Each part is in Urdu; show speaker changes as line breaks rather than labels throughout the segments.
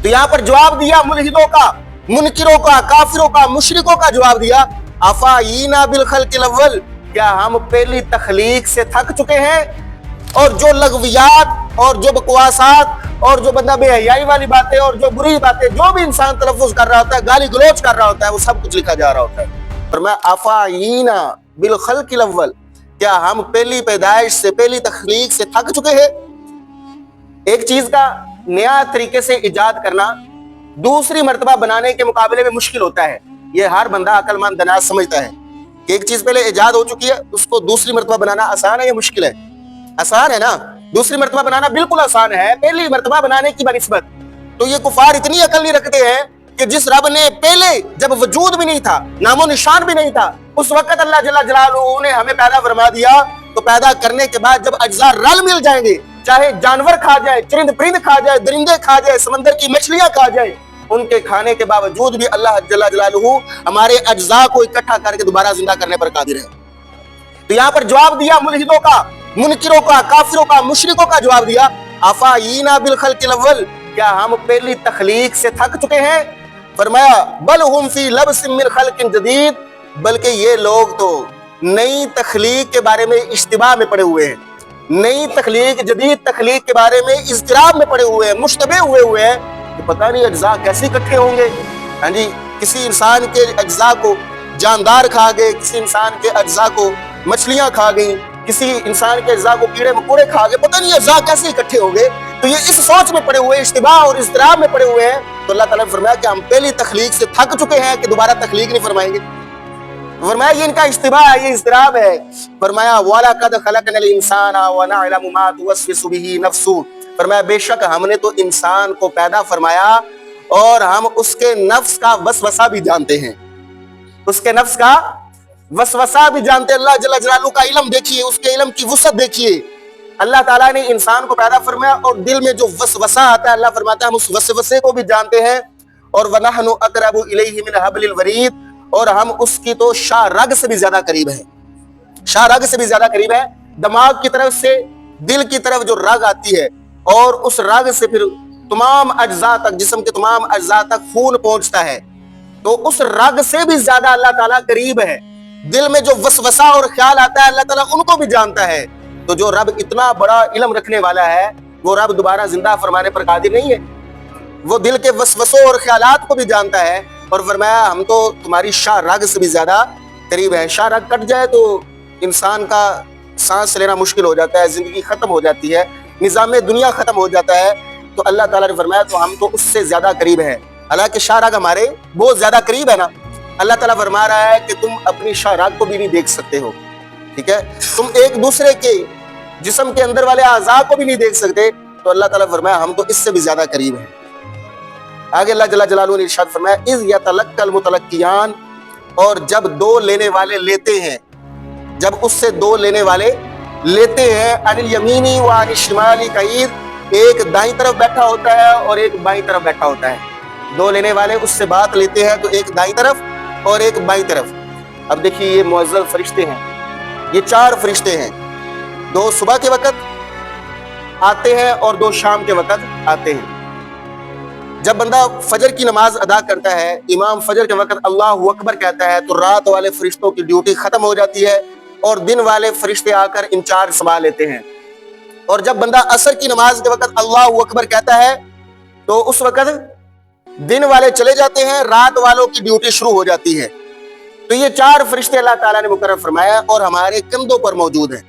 تو یہاں پر جواب دیا ملحدوں کا، منکروں کا، کافروں کا، مشرکوں کا جواب دیا افاینا بالخلق الاول، کیا ہم پہلی تخلیق سے تھک چکے ہیں؟ اور جو لغویات اور جو بکواسات اور جو بندہ بے حیائی والی باتیں اور جو بری باتیں جو بھی انسان تلفظ کر رہا ہوتا ہے، گالی گلوچ کر رہا ہوتا ہے، وہ سب کچھ لکھا جا رہا ہوتا ہے۔ فرمایا افاینا بالخلق الاول، کیا ہم پہلی پیدائش سے، پہلی تخلیق سے تھک چکے ہیں؟ ایک چیز کا نیا طریقے سے ایجاد کرنا دوسری مرتبہ بنانے کے مقابلے میں مشکل ہوتا ہے۔ یہ ہر بندہ عقل مند دانش سمجھتا ہے کہ ایک چیز پہلے ایجاد ہو چکی ہے، اس کو دوسری مرتبہ بنانا آسان ہے یا مشکل ہے؟ آسان ہے نا، دوسری مرتبہ بنانا بالکل آسان ہے، پہلی مرتبہ بنانے کی بنسبت۔ تو یہ کفار اتنی عقل نہیں رکھتے ہیں کہ جس رب نے پہلے جب وجود بھی نہیں تھا، نام و نشان بھی نہیں تھا، اس وقت اللہ جل جلالہ نے ہمیں پیدا فرما دیا، تو پیدا کرنے کے بعد جب اجزاء رل مل جائیں گے، چاہے جانور کھا جائے، چرند پرند کھا جائے، درندے کھا جائے، سمندر کی مچھلیاں کھا جائے، ان کے کھانے کے باوجود بھی اللہ جل جلالہ ہمارے اجزاء کو اکٹھا کر کے دوبارہ زندہ کرنے پر قادر ہے۔ تو یہاں پر جواب دیا ملحدوں کا، منکروں کا، کافروں کا، مشرکوں کا جواب دیا افاینا بالخلق الاول، کیا ہم پہلی تخلیق سے تھک چکے ہیں؟ فرمایا بل ہم فی لبس من خلق جدید، بلکہ یہ لوگ تو نئی تخلیق کے بارے میں اشتباہ میں پڑے ہوئے ہیں، نئی تخلیق، جدید تخلیق کے بارے میں اضطراب میں پڑے ہوئے ہیں، مشتبہ ہوئے ہیں کہ پتہ نہیں اجزاء کیسے اکٹھے ہوں گے۔ ہاں جی، کسی انسان کے اجزاء کو جاندار کھا گئے، کسی انسان کے اجزاء کو مچھلیاں کھا گئیں، کسی انسان کے اجزاء کو کیڑے مکوڑے کھا گئے، پتہ نہیں اجزاء کیسے اکٹھے ہوں گے۔ تو یہ اس سوچ میں پڑے ہوئے، اشتباہ اور اضطراب میں پڑے ہوئے ہیں۔ تو اللہ تعالیٰ نے فرمایا کہ ہم پہلی تخلیق سے تھک چکے ہیں کہ دوبارہ تخلیق نہیں فرمائیں گے۔ فرمایا یہ ان کا اشتباہ ہے، یہ اضطراب ہے۔ فرمایا وَلَقَدْ خَلَقْنَا الْإِنسَانَ وَنَعْلَمُ مَا تُوَسْوِسُ بِهِ نَفْسُهُ، فرمایا بے شک ہم نے تو انسان کو پیدا فرمایا اور ہم اس کے نفس کا وسوسہ بھی جانتے ہیں، اس کے نفس کا وسوسہ بھی جانتے ہیں۔ اللہ جل جلالہ کا علم دیکھیے، اس کے علم کی وسعت دیکھیے۔ اللہ تعالیٰ نے انسان کو پیدا فرمایا اور دل میں جو وسوسہ آتا ہے، اللہ فرماتا ہے ہم اس وسوسے کو بھی جانتے ہیں۔ اور وَنَحْنُ أَقْرَبُ إِلَيْهِ مِنْ حَبْلِ الْوَرِيدِ، اور ہم اس کی تو شاہ رگ سے بھی زیادہ قریب ہیں، شاہ رگ سے بھی زیادہ قریب ہے۔ دماغ کی طرف سے دل کی طرف جو رگ آتی ہے اور اس رگ سے پھر تمام اجزاء تک، جسم کے تمام اجزاء تک خون پہنچتا ہے، تو اس رگ سے بھی زیادہ اللہ تعالیٰ قریب ہے۔ دل میں جو وسوسہ اور خیال آتا ہے، اللہ تعالیٰ ان کو بھی جانتا ہے۔ تو جو رب اتنا بڑا علم رکھنے والا ہے، وہ رب دوبارہ زندہ فرمانے پر قادر نہیں ہے؟ وہ دل کے وسوسوں اور خیالات کو بھی جانتا ہے، اور فرمایا ہم تو تمہاری شاہ رگ سے بھی زیادہ قریب ہے۔ شاہ رگ کٹ جائے تو انسان کا سانس لینا مشکل ہو جاتا ہے، زندگی ختم ہو جاتی ہے، نظام دنیا ختم ہو جاتا ہے۔ تو اللہ تعالیٰ نے فرمایا تو ہم تو اس سے زیادہ قریب ہیں، حالانکہ شاہ رگ ہمارے بہت زیادہ قریب ہے نا۔ اللہ تعالیٰ فرما رہا ہے کہ تم اپنی شاہ رگ کو بھی نہیں دیکھ سکتے ہو، ٹھیک ہے، تم ایک دوسرے کے جسم کے اندر والے اعضاء کو بھی نہیں دیکھ سکتے، تو اللہ تعالیٰ فرمایا ہم تو اس سے بھی زیادہ قریب ہیں۔ آگے اللہ جل جلالہ نے ارشاد فرمایا اذ یتلقی المتلقیان، اور جب دو لینے والے لیتے ہیں، جب اس سے دو لینے والے لیتے ہیں، عن الیمینی وعن الشمال قعید، ایک دائیں طرف بیٹھا ہوتا ہے اور ایک بائیں طرف بیٹھا ہوتا ہے۔ دو لینے والے اس سے بات لیتے ہیں تو ایک دائیں طرف اور ایک بائیں طرف۔ اب دیکھیے یہ معزز فرشتے ہیں، یہ چار فرشتے ہیں، دو صبح کے وقت آتے ہیں اور دو شام کے وقت آتے ہیں۔ جب بندہ فجر کی نماز ادا کرتا ہے، امام فجر کے وقت اللہ اکبر کہتا ہے، تو رات والے فرشتوں کی ڈیوٹی ختم ہو جاتی ہے اور دن والے فرشتے آ کر انچارج سنبھال لیتے ہیں۔ اور جب بندہ عصر کی نماز کے وقت اللہ اکبر کہتا ہے تو اس وقت دن والے چلے جاتے ہیں، رات والوں کی ڈیوٹی شروع ہو جاتی ہے۔ تو یہ چار فرشتے اللہ تعالیٰ نے مقرر فرمایا اور ہمارے کندھوں پر موجود ہیں،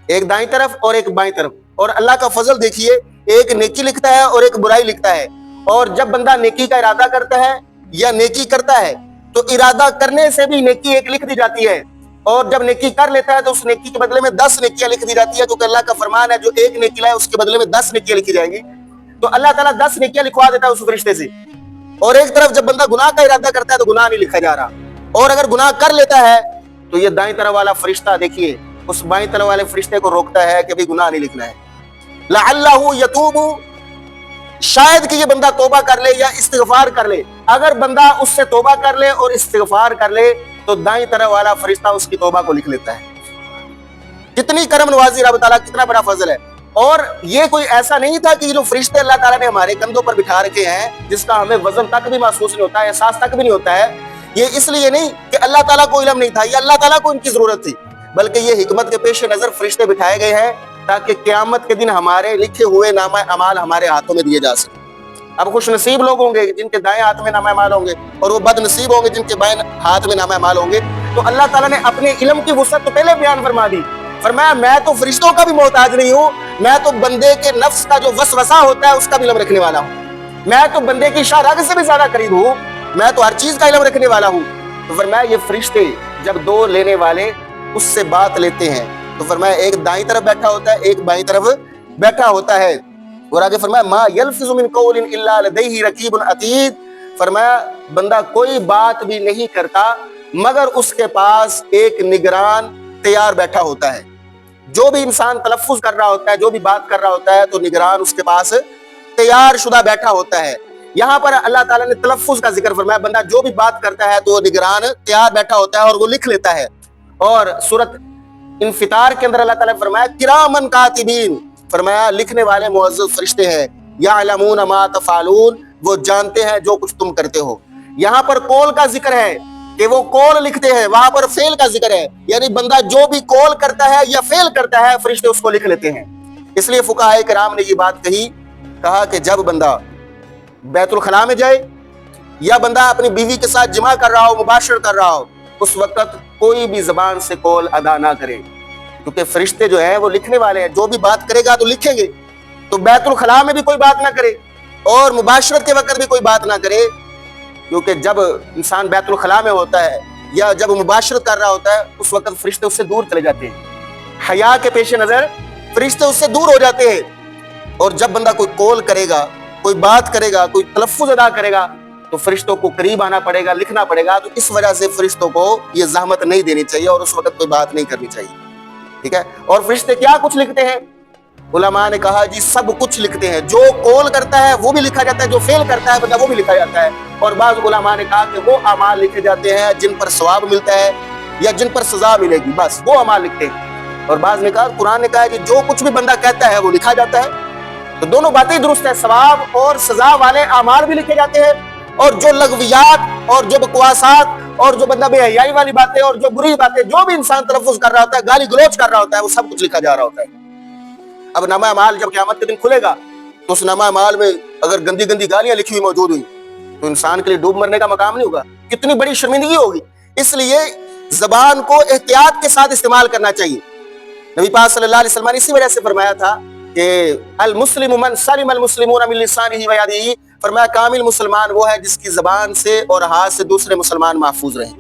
ایک دائیں طرف اور ایک بائیں طرف۔ اور اللہ کا فضل دیکھیے، ایک نیکی لکھتا ہے اور ایک برائی لکھتا ہے۔ اور جب بندہ نیکی کا ارادہ کرتا ہے یا نیکی کرتا ہے تو ارادہ کرنے سے بھی نیکی ایک لکھ دی جاتی ہے، اور جب نیکی کر لیتا ہے تو اس نیکی کے بدلے میں 10 نیکیاں لکھ دی جاتی ہے، کیونکہ اللہ کا فرمان ہے جو ایک نیکی لائے اس کے بدلے میں 10 نیکیاں لکھی جائیں گی۔ تو اللہ تعالیٰ 10 نیکیاں لکھوا دیتا ہے اس فرشتے سے۔ اور ایک طرف جب بندہ گناہ کا ارادہ کرتا ہے تو گناہ نہیں لکھا جا رہا، اور اگر گناہ کر لیتا ہے تو یہ دائیں طرف والا فرشتہ دیکھیے اس بائیں طرف والے فرشتے کو روکتا ہے کہ ابھی گناہ نہیں لکھنا ہے، لعلہ یتوب، شاید کہ یہ بندہ توبہ کر لے یا استغفار کر لے۔ اگر بندہ اس سے توبہ کر لے اور استغفار کر لے تو دائیں طرف والا فرشتہ اس کی توبہ کو لکھ لیتا ہے۔ کتنی کرم نوازی رب تعالیٰ، کتنا بڑا فضل ہے۔ اور یہ کوئی ایسا نہیں تھا کہ جو فرشتے اللہ تعالیٰ نے ہمارے کندھوں پر بٹھا رکھے ہیں جس کا ہمیں وزن تک بھی محسوس نہیں ہوتا ہے، احساس تک بھی نہیں ہوتا ہے، یہ اس لیے نہیں کہ اللہ تعالیٰ کو علم نہیں تھا، یہ اللہ تعالیٰ کو ان کی ضرورت تھی، بلکہ یہ حکمت کے پیش نظر فرشتے بٹھائے گئے ہیں تاکہ قیامت کے دن ہمارے لکھے ہوئے نامہ اعمال ہمارے ہاتھوں میں دیے جا سکیں۔ اب خوش نصیب لوگ ہوں گے جن کے دائیں ہاتھ میں نامہ اعمال ہوں گے، اور وہ بد نصیب ہوں گے جن کے بائیں ہاتھ میں نامہ اعمال ہوں گے۔ تو اللہ تعالیٰ نے اپنے علم کی وسعت تو پہلے بیان فرما دی، فرمایا میں تو فرشتوں کا بھی محتاج نہیں ہوں، میں تو بندے کے نفس کا جو وسوسہ ہوتا ہے اس کا بھی علم رکھنے والا ہوں، میں تو بندے کی شاہ رگ سے بھی زیادہ قریب ہوں، میں تو ہر چیز کا علم رکھنے والا ہوں۔ تو فرمایا یہ فرشتے جب دو لینے والے اس سے بات لیتے ہیں تو فرمایا ایک دائیں طرف بیٹھا ہوتا ہے، ایک بائیں طرف بیٹھا ہوتا ہے، اور آگے فرمایا ما یلفظ من قول الا لدیہ رقیب عتید، فرمایا بندہ کوئی بات بھی نہیں کرتا مگر اس کے پاس ایک نگران تیار بیٹھا ہوتا ہے۔ جو بھی انسان تلفظ کر رہا ہوتا ہے، جو بھی بات کر رہا ہوتا ہے، تو نگران اس کے پاس تیار شدہ بیٹھا ہوتا ہے۔ یہاں پر اللہ تعالیٰ نے تلفظ کا ذکر فرمایا، بندہ جو بھی بات کرتا ہے تو وہ نگران تیار بیٹھا ہوتا ہے اور وہ لکھ لیتا ہے۔ اور سورۃ انفطار کے اندر اللہ تعالیٰ نے فرمایا کرامن کاتبین، فرمایا لکھنے والے معزز فرشتے ہیں، یعلمون ما تفعلون، وہ جانتے ہیں جو کچھ تم کرتے ہو۔ یہاں پر قول کا ذکر ہے کہ وہ قول لکھتے ہیں، وہاں پر فعل کا ذکر ہے، یعنی بندہ جو بھی قول کرتا ہے یا فعل کرتا ہے فرشتے اس کو لکھ لیتے ہیں۔ اس لیے فقہاء کرام نے یہ بات کہا کہ جب بندہ بیت الخلاء میں جائے یا بندہ اپنی بیوی کے ساتھ جماع کر رہا ہو، مباشرت کر رہا ہو، اس وقت کوئی بھی زبان سے قول ادا نہ کرے، کیونکہ فرشتے جو ہیں وہ لکھنے والے ہیں، جو بھی بات کرے گا تو لکھیں گے۔ تو بیت الخلاء میں بھی کوئی بات نہ کرے اور مباشرت کے وقت بھی کوئی بات نہ کرے، کیونکہ جب انسان بیت الخلاء میں ہوتا ہے یا جب مباشرت کر رہا ہوتا ہے اس وقت فرشتے اس سے دور چلے جاتے ہیں، حیا کے پیش نظر فرشتے اس سے دور ہو جاتے ہیں۔ اور جب بندہ کوئی قول کرے گا، کوئی بات کرے گا، کوئی تلفظ ادا کرے گا تو فرشتوں کو قریب آنا پڑے گا، لکھنا پڑے گا، تو اس وجہ سے فرشتوں کو یہ زحمت نہیں دینی چاہیے اور اس وقت کوئی بات نہیں کرنی چاہیے، ٹھیک ہے۔ اور فرشتے کیا کچھ لکھتے ہیں؟ علماء نے کہا جی سب کچھ لکھتے ہیں، جو قول کرتا ہے وہ بھی لکھا جاتا ہے، جو فعل کرتا ہے بندہ وہ بھی لکھا جاتا ہے۔ اور بعض علماء نے کہا کہ وہ اعمال لکھے جاتے ہیں جن پر ثواب ملتا ہے یا جن پر سزا ملے گی، بس وہ اعمال لکھتے ہیں۔ اور بعض نے کہا، قرآن نے کہا کہ جو کچھ بھی بندہ کہتا ہے وہ لکھا جاتا ہے۔ تو دونوں باتیں درست ہے، ثواب اور سزا والے اعمال بھی لکھے جاتے ہیں، اور جو لغویات اور جو بکواسات اور جو بندہ بے حیائی والی باتیں اور جو بری باتیں جو بھی انسان تلفظ کر رہا ہوتا ہے، گالی گلوچ کر رہا ہوتا ہے، وہ سب کچھ لکھا جا رہا ہوتا ہے۔ اب نامہ اعمال جب قیامت کے دن کھلے گا تو اس نامہ اعمال میں اگر گندی گندی گالیاں لکھی ہوئی موجود ہوئی تو انسان کے لیے ڈوب مرنے کا مقام نہیں ہوگا، کتنی بڑی شرمندگی ہوگی۔ اس لیے زبان کو احتیاط کے ساتھ استعمال کرنا چاہیے۔ نبی پاک صلی اللہ علیہ وسلم نے اسی وجہ سے فرمایا تھا کہ المسلم من سلم المسلمون من لسانہ و یدہ، فرمایا کامل مسلمان وہ ہے جس کی زبان سے اور ہاتھ سے دوسرے مسلمان محفوظ رہیں۔